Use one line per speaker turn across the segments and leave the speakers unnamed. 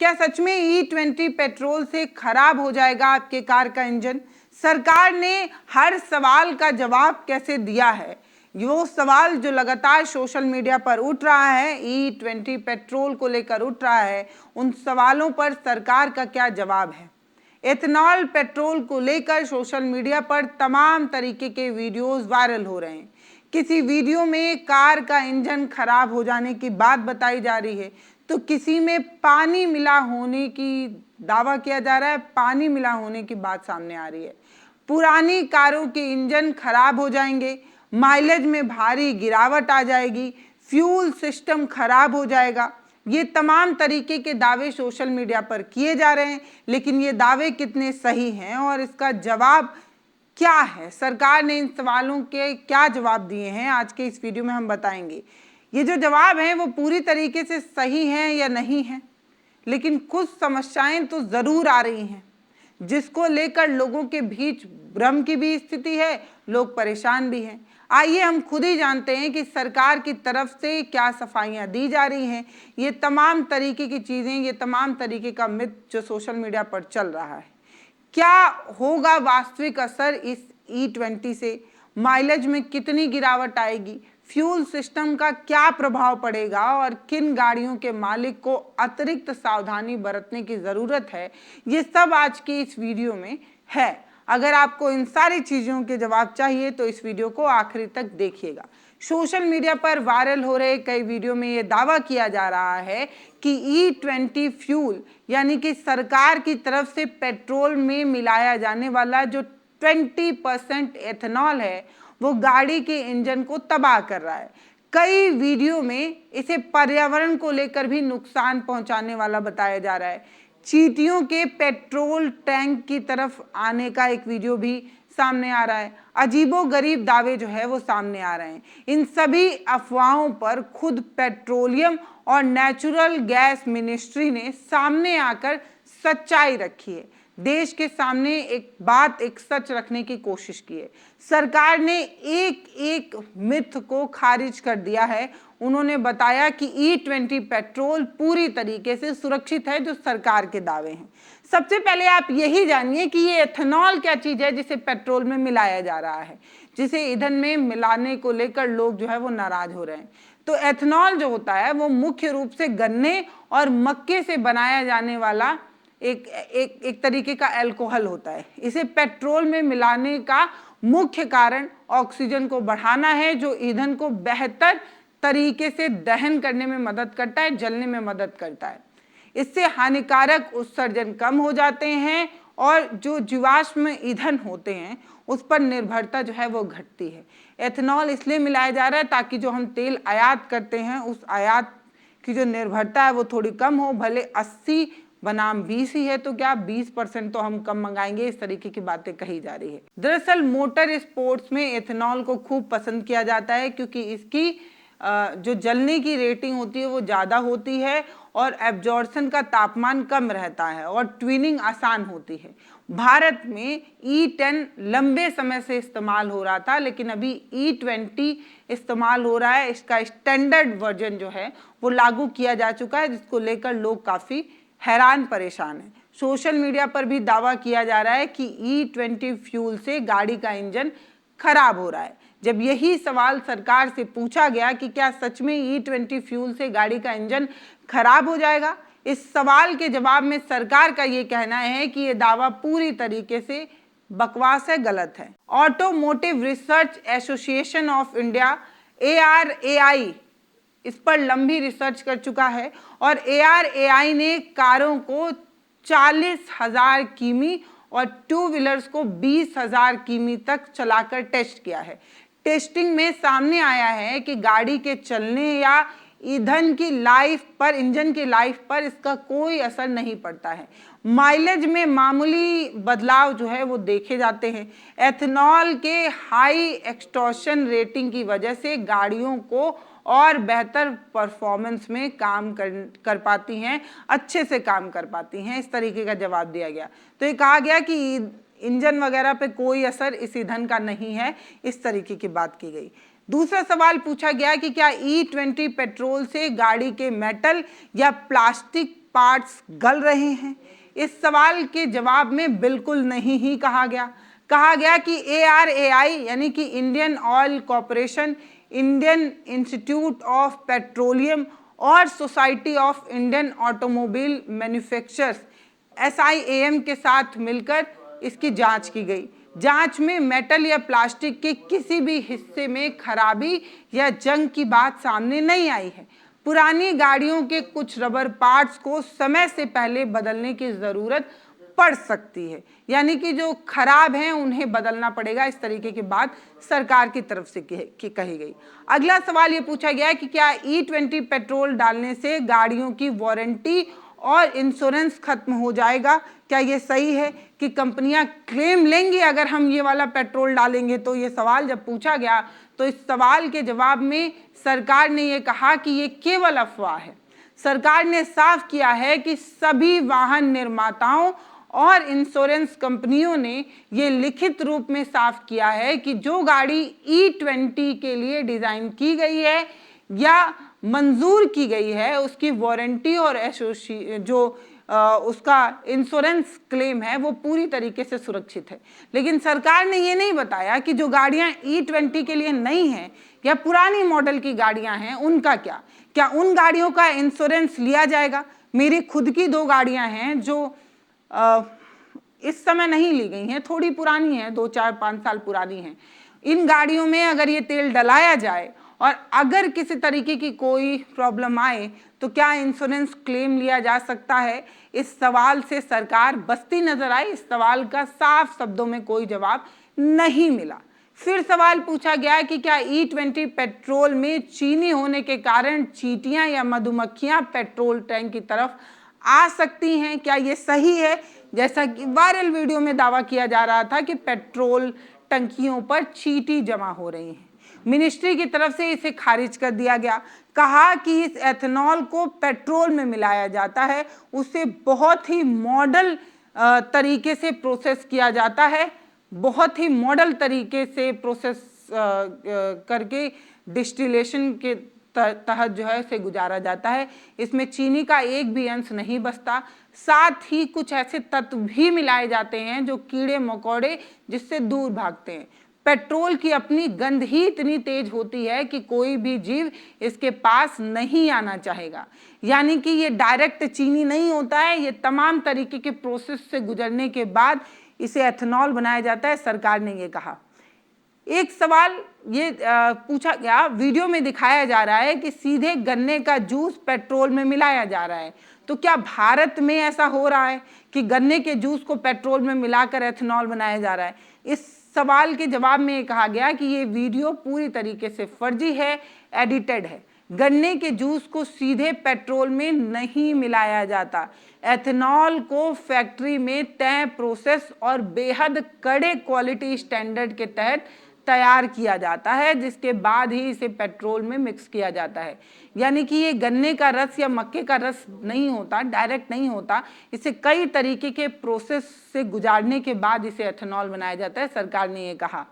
क्या सच में E20 petrol से खराब हो जाएगा आपके कार का इंजन? सरकार ने हर सवाल का जवाब कैसे दिया है? वो सवाल जो लगातार सोशल मीडिया पर उठ रहा है, E20 पेट्रोल को लेकर उठ रहा है, उन सवालों पर सरकार का क्या जवाब है? एथेनॉल पेट्रोल को लेकर सोशल मीडिया पर तमाम तरीके के वीडियोस वायरल हो रहे हैं। किसी वीडियो में कार का इंजन खराब हो जाने की बात बताई जा रही है, तो किसी में पानी मिला होने की दावा किया जा रहा है, पानी मिला होने की बात सामने आ रही है। पुरानी कारों के इंजन खराब हो जाएंगे, माइलेज में भारी गिरावट आ जाएगी, फ्यूल सिस्टम खराब हो जाएगा। ये तमाम तरीके के दावे सोशल मीडिया पर किए जा रहे हैं, लेकिन ये दावे कितने सही हैं और इसका जवाब क्या है? सरकार ने इन सवालों के क्या जवाब दिए हैं, आज के इस वीडियो में हम बताएंगे। ये जो जवाब हैं वो पूरी तरीके से सही हैं या नहीं हैं, लेकिन कुछ समस्याएं तो ज़रूर आ रही हैं, जिसको लेकर लोगों के बीच भ्रम की भी स्थिति है, लोग परेशान भी हैं। आइए हम खुद ही जानते हैं कि सरकार की तरफ से क्या सफाइयां दी जा रही हैं। ये तमाम तरीके की चीज़ें, ये तमाम तरीके का मिथ जो सोशल मीडिया पर चल रहा है, क्या होगा वास्तविक असर इस E20 से? माइलेज में कितनी गिरावट आएगी? फ्यूल सिस्टम का क्या प्रभाव पड़ेगा और किन गाड़ियों के मालिक को अतिरिक्त सावधानी बरतने की ज़रूरत है? ये सब आज की इस वीडियो में है। अगर आपको इन सारी चीज़ों के जवाब चाहिए तो इस वीडियो को आखिरी तक देखिएगा। सोशल मीडिया पर वायरल हो रहे कई वीडियो में ये दावा किया जा रहा है कि E20 फ्यूल यानी कि सरकार की तरफ से पेट्रोल में मिलाया जाने वाला जो 20% एथेनॉल है, वो गाड़ी के इंजन को तबाह कर रहा है। कई वीडियो में इसे पर्यावरण को लेकर भी नुकसान पहुंचाने वाला बताया जा रहा है। चींटियों के पेट्रोल टैंक की तरफ आने का एक वीडियो भी सामने आ रहा है। अजीबोगरीब दावे जो है वो सामने आ रहे हैं। इन सभी अफवाहों पर खुद पेट्रोलियम और नेचुरल गैस मिनिस्ट्री ने सामने आकर सच्चाई रखी है। देश के सामने एक सच रखने की कोशिश की है। सरकार ने एक एक मिथ को खारिज कर दिया है। उन्होंने बताया कि E20 पेट्रोल पूरी तरीके से सुरक्षित है, जो सरकार के दावे हैं। सबसे पहले आप यही जानिए कि ये एथेनॉल क्या चीज़ है जिसे पेट्रोल में मिलाया जा रहा है, जिसे ईंधन में मिलाने को लेकर लोग जो है वो नाराज हो रहे हैं। तो एथेनॉल जो होता है वो मुख्य रूप से गन्ने और मक्के से बनाया जाने वाला एक तरीके का अल्कोहल होता है। इसे पेट्रोल में मिलाने का मुख्य कारण ऑक्सीजन को बढ़ाना है, जो ईंधन को बेहतर तरीके से दहन करने में मदद करता है, जलने में मदद करता है। इससे हानिकारक उत्सर्जन कम हो जाते हैं और जो जीवाश्म ईंधन होते हैं उस पर निर्भरता जो है वो घटती है। एथेनॉल इसलिए मिलाया जा रहा है ताकि जो हम तेल आयात करते हैं उस आयात की जो निर्भरता है वो थोड़ी कम हो। भले 80 बनाम 20 ही है तो क्या 20% तो हम कम मंगाएंगे, इस तरीके की बातें कही जा रही है। दरअसल मोटर स्पोर्ट्स में एथेनॉल को खूब पसंद किया जाता है क्योंकि इसकी जो जलने की रेटिंग होती है वो ज़्यादा होती है और एब्जॉर्प्शन का तापमान कम रहता है और ट्विनिंग आसान होती है। भारत में E10 लंबे समय से इस्तेमाल हो रहा था, लेकिन अभी E20 इस्तेमाल हो रहा है। इसका स्टैंडर्ड वर्जन जो है वो लागू किया जा चुका है, जिसको लेकर लोग काफ़ी हैरान परेशान हैं। सोशल मीडिया पर भी दावा किया जा रहा है कि E20 फ्यूल से गाड़ी का इंजन खराब हो रहा है। जब यही सवाल सरकार से पूछा गया कि क्या सच में E20 फ्यूल से गाड़ी का इंजन खराब हो जाएगा, इस सवाल के जवाब में सरकार का ये कहना है कि ये दावा पूरी तरीके से बकवास है, गलत है। Automotive research association of India ARAI इस पर लंबी रिसर्च कर चुका है और ARAI ने कारों को 40,000 किमी और टू व्हीलर्स को 20,000 किमी तक चलाकर टेस्ट किया है। टेस्टिंग में सामने आया है कि गाड़ी के चलने या ईंधन की लाइफ पर, इंजन की लाइफ पर इसका कोई असर नहीं पड़ता है। माइलेज में मामूली बदलाव जो है वो देखे जाते हैं। एथेनॉल के हाई एक्सटॉशन रेटिंग की वजह से गाड़ियों को और बेहतर परफॉर्मेंस में काम कर पाती हैं, अच्छे से काम कर पाती हैं, इस तरीके का जवाब दिया गया। तो ये कहा गया कि इंजन वगैरह पे कोई असर इस ईंधन का नहीं है, इस तरीके की बात की गई। दूसरा सवाल पूछा गया कि क्या E20 पेट्रोल से गाड़ी के मेटल या प्लास्टिक पार्ट्स गल रहे हैं? इस सवाल के जवाब में बिल्कुल नहीं ही कहा गया। कहा गया कि ARAI यानी कि Indian Oil Corporation, Indian Institute of Petroleum और Society of Indian Automobile Manufacturers SIAM के साथ मिलकर इसकी जांच की गई। जांच में मेटल या प्लास्टिक के किसी भी हिस्से में खराबी या जंग की बात सामने नहीं आई है। पुरानी गाड़ियों के कुछ रबर पार्ट्स को समय से पहले बदलने की ज़रूरत पड़ सकती है, यानी कि जो खराब हैं उन्हें बदलना पड़ेगा, इस तरीके की बात सरकार की तरफ से कही गई। अगला सवाल ये पूछा गया है कि क्या E20 पेट्रोल डालने से गाड़ियों की वारंटी और इंश्योरेंस खत्म हो जाएगा? क्या ये सही है कि कंपनियां क्लेम लेंगी अगर हम ये वाला पेट्रोल डालेंगे? तो ये सवाल जब पूछा गया तो इस सवाल के जवाब में सरकार ने ये कहा कि ये केवल अफवाह है। सरकार ने साफ किया है कि सभी वाहन निर्माताओं और इंश्योरेंस कंपनियों ने ये लिखित रूप में साफ किया है कि जो गाड़ी E20 के लिए डिज़ाइन की गई है या मंजूर की गई है उसकी वारंटी और उसका इंश्योरेंस क्लेम है वो पूरी तरीके से सुरक्षित है। लेकिन सरकार ने ये नहीं बताया कि जो गाड़ियां E20 के लिए नहीं हैं या पुरानी मॉडल की गाड़ियां हैं उनका क्या उन गाड़ियों का इंश्योरेंस लिया जाएगा? मेरी खुद की 2 गाड़ियां हैं जो इस समय नहीं ली गई हैं, थोड़ी पुरानी हैं, 2, 4, 5 साल पुरानी हैं। इन गाड़ियों में अगर ये तेल डलाया जाए और अगर किसी तरीके की कोई प्रॉब्लम आए तो क्या इंश्योरेंस क्लेम लिया जा सकता है? इस सवाल से सरकार बचती नजर आई। इस सवाल का साफ शब्दों में कोई जवाब नहीं मिला। फिर सवाल पूछा गया कि क्या E20 पेट्रोल में चीनी होने के कारण चींटियां या मधुमक्खियां पेट्रोल टैंक की तरफ आ सकती हैं? क्या ये सही है? जैसा कि वायरल वीडियो में दावा किया जा रहा था कि पेट्रोल टंकियों पर चींटी जमा हो रही हैं। मिनिस्ट्री की तरफ से इसे खारिज कर दिया गया। कहा कि इस एथेनॉल को पेट्रोल में मिलाया जाता है, उसे बहुत ही मॉडल तरीके से प्रोसेस किया जाता है, बहुत ही मॉडल तरीके से प्रोसेस करके डिस्टिलेशन के तहत जो है इसे गुजारा जाता है। इसमें चीनी का एक भी अंश नहीं बचता। साथ ही कुछ ऐसे तत्व भी मिलाए जाते हैं जो कीड़े मकोड़े जिससे दूर भागते हैं। पेट्रोल की अपनी गंध ही इतनी तेज होती है कि कोई भी जीव इसके पास नहीं आना चाहेगा। यानी कि ये डायरेक्ट चीनी नहीं होता है, ये तमाम तरीके के प्रोसेस से गुजरने के बाद इसे एथेनॉल बनाया जाता है, सरकार ने ये कहा। एक सवाल ये पूछा गया, वीडियो में दिखाया जा रहा है कि सीधे गन्ने का जूस पेट्रोल में मिलाया जा रहा है, तो क्या भारत में ऐसा हो रहा है कि गन्ने के जूस को पेट्रोल में मिलाकर एथेनॉल बनाया जा रहा है? इस सवाल के जवाब में ये कहा गया कि ये वीडियो पूरी तरीके से फर्जी है, एडिटेड है। गन्ने के जूस को सीधे पेट्रोल में नहीं मिलाया जाता। एथेनॉल को फैक्ट्री में तय प्रोसेस और बेहद कड़े क्वालिटी स्टैंडर्ड के तहत तैयार किया जाता है, जिसके बाद ही इसे पेट्रोल में मिक्स किया जाता है। यानी कि ये गन्ने का रस या मक्के का रस नहीं होता, डायरेक्ट नहीं होता, इसे कई तरीके के प्रोसेस से गुजारने के बाद इसे एथेनॉल बनाया जाता है, सरकार ने ये कहा।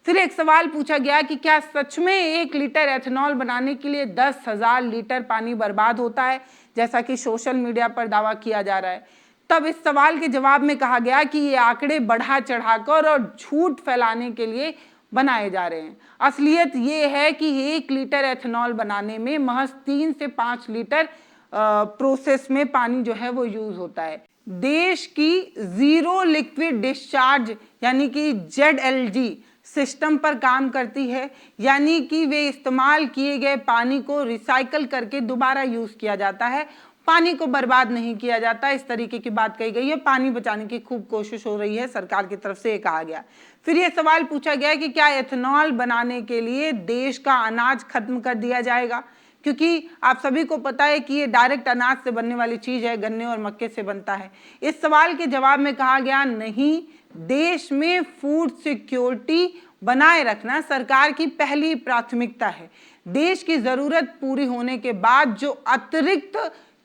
फिर एक सवाल पूछा गया कि क्या सच में 1 लीटर एथेनॉल बनाने के लिए 10,000 लीटर पानी बर्बाद होता है, जैसा कि सोशल मीडिया पर दावा किया जा रहा है? तब इस सवाल के जवाब में कहा गया कि ये आंकड़े बढ़ा चढ़ाकर और झूठ फैलाने के लिए बनाए जा रहे हैं। असलियत ये है कि 1 लीटर एथेनॉल बनाने में महज 3 से 5 लीटर प्रोसेस में पानी जो है वो यूज होता है। देश की जीरो लिक्विड डिस्चार्ज यानी कि ZLD सिस्टम पर काम करती है, यानी कि वे इस्तेमाल किए गए पानी को रिसाइकल करके दोबारा यूज किया जाता है, पानी को बर्बाद नहीं किया जाता। इस तरीके की बात कही गई है। पानी बचाने की खूब कोशिश हो रही है, सरकार की तरफ से ये कहा गया। फिर ये सवाल पूछा गया कि क्या एथेनॉल बनाने के लिए देश का अनाज खत्म कर दिया जाएगा, क्योंकि आप सभी को पता है कि ये डायरेक्ट अनाज से बनने वाली चीज है, गन्ने और मक्के से बनता है। इस सवाल के जवाब में कहा गया नहीं, देश में फूड सिक्योरिटी बनाए रखना सरकार की पहली प्राथमिकता है। देश की जरूरत पूरी होने के बाद जो अतिरिक्त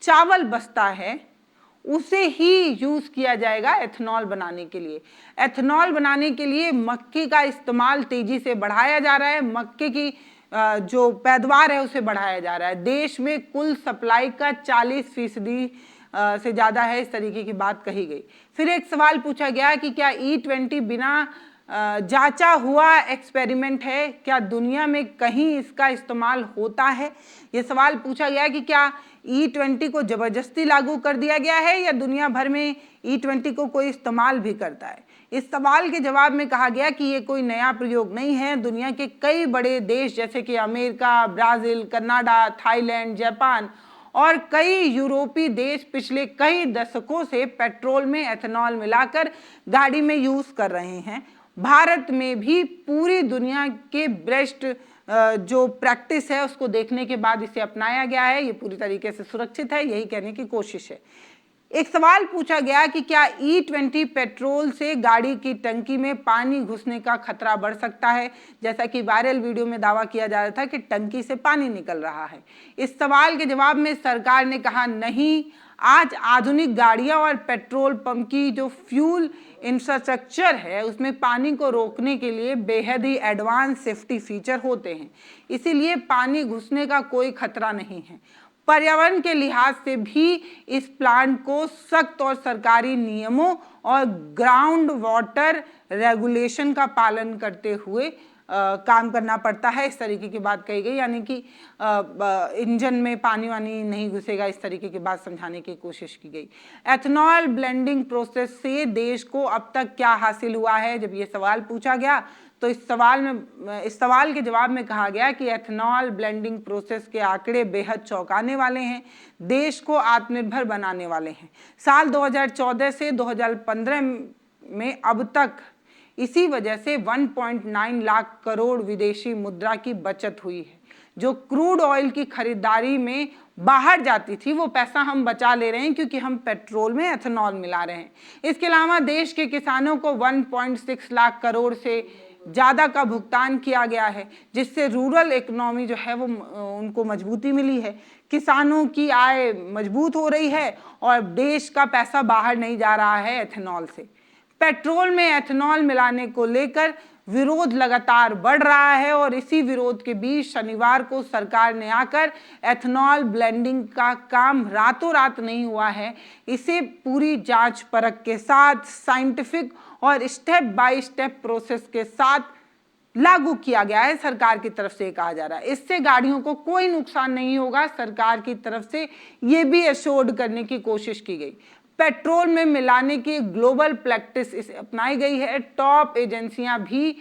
चावल बचता है उसे ही यूज किया जाएगा एथेनॉल बनाने के लिए। एथेनॉल बनाने के लिए मक्के का इस्तेमाल तेजी से बढ़ाया जा रहा है, मक्के की जो पैदावार है उसे बढ़ाया जा रहा है। देश में कुल सप्लाई का 40% से ज़्यादा है, इस तरीके की बात कही गई। फिर एक सवाल पूछा गया कि क्या E20 बिना जांचा हुआ एक्सपेरिमेंट है, क्या दुनिया में कहीं इसका इस्तेमाल होता है। ये सवाल पूछा गया कि क्या E20 को ज़बरदस्ती लागू कर दिया गया है या दुनिया भर में E20 को कोई इस्तेमाल भी करता है। इस सवाल के जवाब में कहा गया कि ये कोई नया प्रयोग नहीं है। दुनिया के कई बड़े देश जैसे कि America, Brazil, Canada, Thailand, Japan और कई यूरोपीय देश पिछले कई दशकों से पेट्रोल में एथेनॉल मिलाकर गाड़ी में यूज़ कर रहे हैं। भारत में भी पूरी दुनिया के बेस्ट जो प्रैक्टिस है उसको देखने के बाद इसे अपनाया गया है। ये पूरी तरीके से सुरक्षित है, यही कहने की कोशिश है। एक सवाल पूछा गया कि क्या E20 पेट्रोल से गाड़ी की टंकी में पानी घुसने का खतरा बढ़ सकता है, जैसा कि वायरल वीडियो में दावा किया जा रहा था कि टंकी से पानी निकल रहा है। इस सवाल के जवाब में सरकार ने कहा नहीं, आज आधुनिक गाड़ियां और पेट्रोल पंप की जो फ्यूल इंफ्रास्ट्रक्चर है उसमें पानी को रोकने के लिए बेहद ही एडवांस सेफ्टी फीचर होते हैं, इसीलिए पानी घुसने का कोई खतरा नहीं है। पर्यावरण के लिहाज से भी इस प्लांट को सख्त और सरकारी नियमों और ग्राउंड वाटर रेगुलेशन का पालन करते हुए काम करना पड़ता है, इस तरीके की बात कही गई। यानी कि इंजन में पानी वानी नहीं घुसेगा, इस तरीके की बात समझाने की कोशिश की गई। एथेनॉल ब्लेंडिंग प्रोसेस से देश को अब तक क्या हासिल हुआ है, जब ये सवाल पूछा गया तो इस सवाल के जवाब में कहा गया कि एथेनॉल ब्लेंडिंग प्रोसेस के आंकड़े बेहद चौंकाने वाले हैं, देश को आत्मनिर्भर बनाने वाले हैं। साल 2014 से 2015 में अब तक इसी वजह से 1.9 लाख करोड़ विदेशी मुद्रा की बचत हुई है। जो क्रूड ऑयल की खरीदारी में बाहर जाती थी वो पैसा हम बचा ले रहे हैं क्योंकि हम पेट्रोल में एथेनॉल मिला रहे हैं। इसके अलावा देश के किसानों को 1.6 लाख करोड़ से ज़्यादा का भुगतान किया गया है, जिससे रूरल इकोनॉमी जो है वो उनको मजबूती मिली है। किसानों की आय मजबूत हो रही है और देश का पैसा बाहर नहीं जा रहा है एथेनॉल से। पेट्रोल में एथेनॉल मिलाने को लेकर विरोध लगातार बढ़ रहा है और इसी विरोध के बीच शनिवार को सरकार ने आकर एथेनॉल ब्लेंडिंग का काम रातों रात नहीं हुआ है, इसे पूरी जांच परख के साथ साइंटिफिक और स्टेप बाय स्टेप प्रोसेस के साथ लागू किया गया है। सरकार की तरफ से कहा जा रहा है इससे गाड़ियों को कोई नुकसान नहीं होगा। सरकार की तरफ से ये भी एश्योर्ड करने की कोशिश की गई। पेट्रोल में मिलाने की ग्लोबल प्रैक्टिस इसे अपनाई गई है। टॉप एजेंसियां भी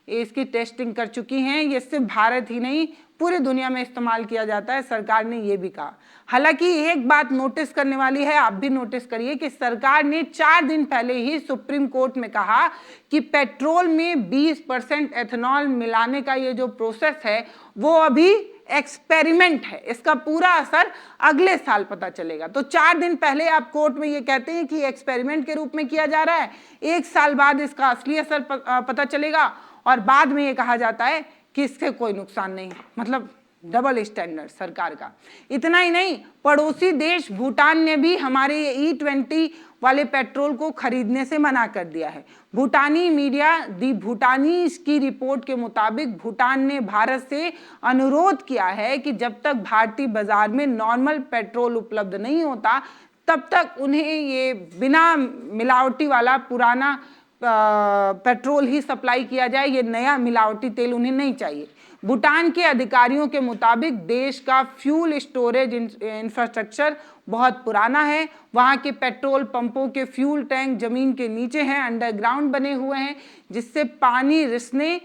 इसकी टेस्टिंग कर चुकी हैं। ये सिर्फ भारत ही नहीं पूरी दुनिया में इस्तेमाल किया जाता है, सरकार ने ये भी कहा। हालांकि एक बात नोटिस करने वाली है, आप भी नोटिस करिए कि सरकार ने 4 दिन पहले ही सुप्रीम कोर्ट में कहा कि पेट्रोल में 20% एथेनॉल मिलाने का ये जो प्रोसेस है वो अभी एक्सपेरिमेंट है, इसका पूरा असर अगले साल पता चलेगा। तो 4 दिन पहले आप कोर्ट में ये कहते हैं कि एक्सपेरिमेंट के रूप में किया जा रहा है, 1 साल बाद इसका असली असर पता चलेगा और बाद में ये कहा जाता है कि इससे कोई नुकसान नहीं। मतलब डबल स्टैंडर्ड सरकार का। इतना ही नहीं, पड़ोसी देश भूटान ने भी हमारे E20 वाले पेट्रोल को खरीदने से मना कर दिया है। भूटानी मीडिया दी भूटानीज की रिपोर्ट के मुताबिक भूटान ने भारत से अनुरोध किया है कि जब तक भारतीय बाजार में नॉर्मल पेट्रोल उपलब्ध नहीं होता तब तक उन्हें ये बिना मिलावटी वाला पुराना पेट्रोल ही सप्लाई किया जाए, ये नया मिलावटी तेल उन्हें नहीं चाहिए। भूटान के अधिकारियों के मुताबिक देश का फ्यूल स्टोरेज इंफ्रास्ट्रक्चर बहुत पुराना है। वहाँ के पेट्रोल पंपों के फ्यूल टैंक जमीन के नीचे हैं, अंडरग्राउंड बने हुए हैं, जिससे पानी रिसने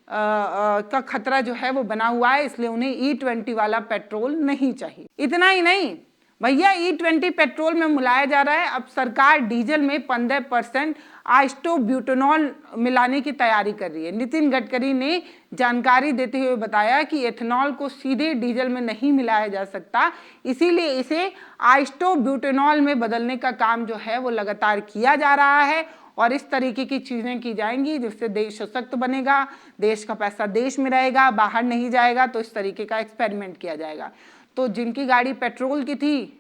का खतरा जो है वो बना हुआ है, इसलिए उन्हें E20 वाला पेट्रोल नहीं चाहिए। इतना ही नहीं भैया, E20 पेट्रोल में मिलाया जा रहा है। अब सरकार डीजल में 15% आइसोब्यूटेनॉल मिलाने की तैयारी कर रही है। नितिन गडकरी ने जानकारी देते हुए बताया कि एथेनॉल को सीधे डीजल में नहीं मिलाया जा सकता, इसीलिए इसे आइसोब्यूटेनॉल में बदलने का काम जो है वो लगातार किया जा रहा है और इस तरीके की चीज़ें की जाएंगी जिससे देश सशक्त बनेगा, देश का पैसा देश में रहेगा, बाहर नहीं जाएगा। तो इस तरीके का एक्सपेरिमेंट किया जाएगा। तो जिनकी गाड़ी पेट्रोल की थी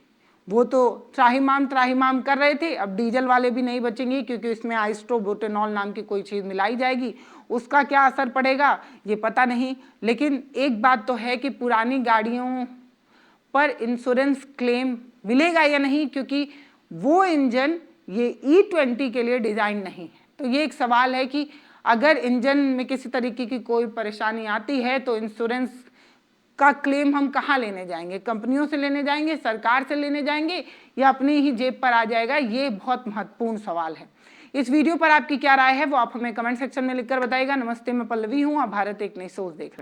वो तो त्राहिमाम कर रहे थे, अब डीजल वाले भी नहीं बचेंगे क्योंकि इसमें आइसोब्यूटेनॉल नाम की कोई चीज़ मिलाई जाएगी। उसका क्या असर पड़ेगा ये पता नहीं, लेकिन एक बात तो है कि पुरानी गाड़ियों पर इंश्योरेंस क्लेम मिलेगा या नहीं, क्योंकि वो इंजन ये E20 के लिए डिज़ाइन नहीं है। तो ये एक सवाल है कि अगर इंजन में किसी तरीके की कोई परेशानी आती है तो इंश्योरेंस का क्लेम हम कहाँ लेने जाएंगे, कंपनियों से लेने जाएंगे, सरकार से लेने जाएंगे, या अपनी ही जेब पर आ जाएगा? ये बहुत महत्वपूर्ण सवाल है। इस वीडियो पर आपकी क्या राय है वो आप हमें कमेंट सेक्शन में लिखकर बताइएगा। नमस्ते, मैं पल्लवी हूँ, आप भारत एक नई सोच देख रहे हैं।